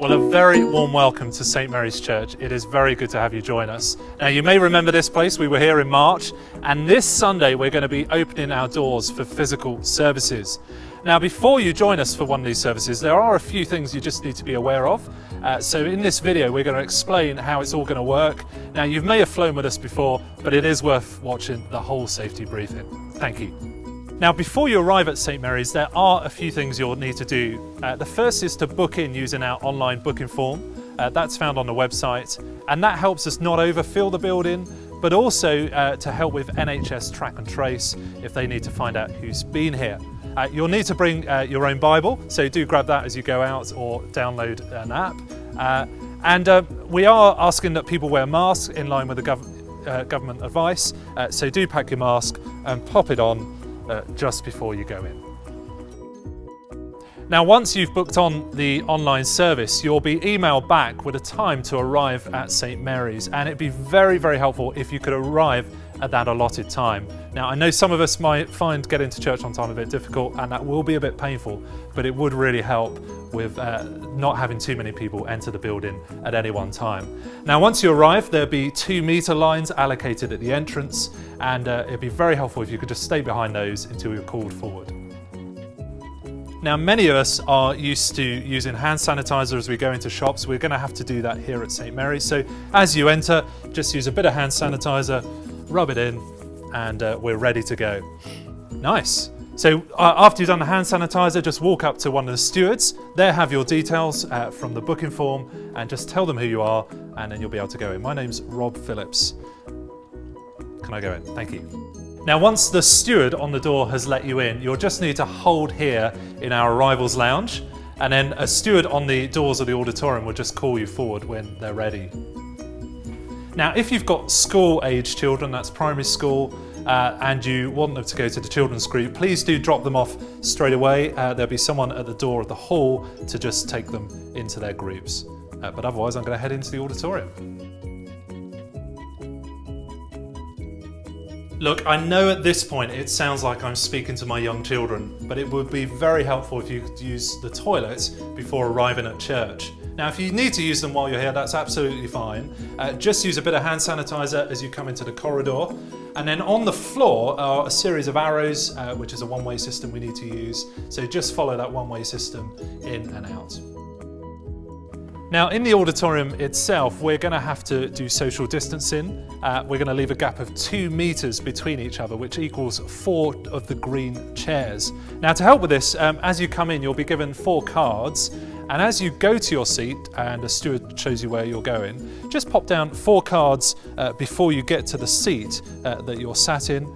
Well, a very warm welcome to St Mary's Church. It is very good to have you join us. Now, you may remember this place. We were here in March, and this Sunday we're going to be opening our doors for physical services. Now, before you join us for one of these services, there are a few things you just need to be aware of. So in this video, we're going to explain how it's all going to work. Now, you may have flown with us before, but it is worth watching the whole safety briefing. Thank you. Now, before you arrive at St Mary's, there are a few things you'll need to do. The first is to book in using our online booking form. That's found on the website, and that helps us not overfill the building, but also to help with NHS track and trace if they need to find out who's been here. You'll need to bring your own Bible, so do grab that as you go out or download an app. We are asking that people wear masks in line with the government advice, so do pack your mask and pop it on just before you go in. Now, once you've booked on the online service, you'll be emailed back with a time to arrive at St Mary's, and it'd be very, very helpful if you could arrive at that allotted time. Now, I know some of us might find getting to church on time a bit difficult, and that will be a bit painful, but it would really help with not having too many people enter the building at any one time. Now, once you arrive, there'll be 2-meter lines allocated at the entrance, and it'd be very helpful if you could just stay behind those until you're called forward. Now, many of us are used to using hand sanitizer as we go into shops. We're going to have to do that here at St Mary's. So as you enter, just use a bit of hand sanitizer, rub it in, and we're ready to go. Nice. So after you've done the hand sanitizer, just walk up to one of the stewards. They have your details from the booking form, and just tell them who you are, and then you'll be able to go in. My name's Rob Phillips. Can I go in? Thank you. Now, once the steward on the door has let you in, you'll just need to hold here in our arrivals lounge, and then a steward on the doors of the auditorium will just call you forward when they're ready. Now, if you've got school-age children, that's primary school, and you want them to go to the children's group, please do drop them off straight away. There'll be someone at the door of the hall to just take them into their groups. But otherwise, I'm going to head into the auditorium. Look, I know at this point it sounds like I'm speaking to my young children, but it would be very helpful if you could use the toilet before arriving at church. Now, if you need to use them while you're here, that's absolutely fine. Just use a bit of hand sanitizer as you come into the corridor. And then on the floor are a series of arrows, which is a one-way system we need to use. So just follow that one-way system in and out. Now, in the auditorium itself, we're going to have to do social distancing. We're going to leave a gap of 2 meters between each other, which equals 4 of the green chairs. Now, to help with this, as you come in, you'll be given 4 cards. And as you go to your seat and the steward shows you where you're going, just pop down 4 cards before you get to the seat that you're sat in,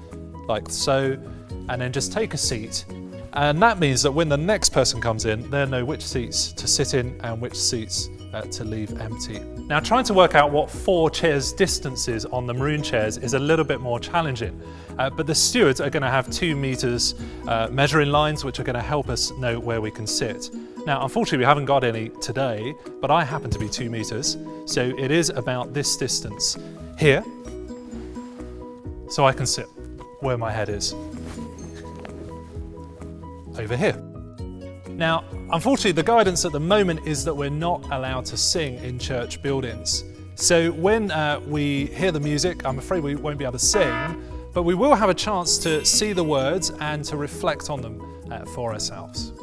like so, and then just take a seat. And that means that when the next person comes in, they'll know which seats to sit in and which seats to leave empty. Now, trying to work out what 4 chairs distance is on the maroon chairs is a little bit more challenging, but the stewards are going to have 2 meters measuring lines, which are going to help us know where we can sit. Now, unfortunately, we haven't got any today, but I happen to be 2 meters, so it is about this distance here, so I can sit where my head is. Over here. Now, unfortunately, the guidance at the moment is that we're not allowed to sing in church buildings. So when we hear the music, I'm afraid we won't be able to sing, but we will have a chance to see the words and to reflect on them for ourselves.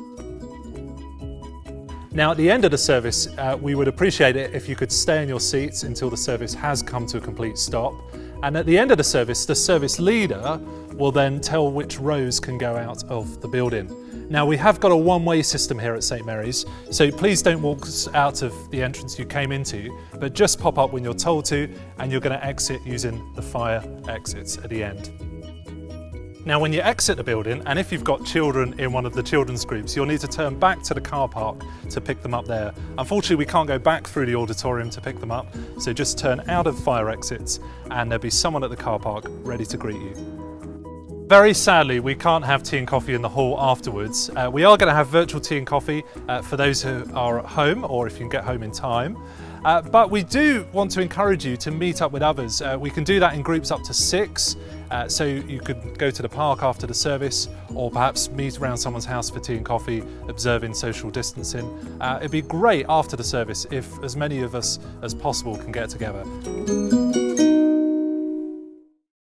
Now, at the end of the service, we would appreciate it if you could stay in your seats until the service has come to a complete stop. And at the end of the service leader will then tell which rows can go out of the building. Now, we have got a one-way system here at St Mary's, so please don't walk out of the entrance you came into, but just pop up when you're told to, and you're going to exit using the fire exits at the end. Now, when you exit the building, and if you've got children in one of the children's groups, you'll need to turn back to the car park to pick them up there. Unfortunately, we can't go back through the auditorium to pick them up, so just turn out of fire exits, and there'll be someone at the car park ready to greet you. Very sadly, we can't have tea and coffee in the hall afterwards. We are going to have virtual tea and coffee for those who are at home, or if you can get home in time. But we do want to encourage you to meet up with others. We can do that in groups up to 6. So you could go to the park after the service, or perhaps meet around someone's house for tea and coffee, observing social distancing. It'd be great after the service if as many of us as possible can get together.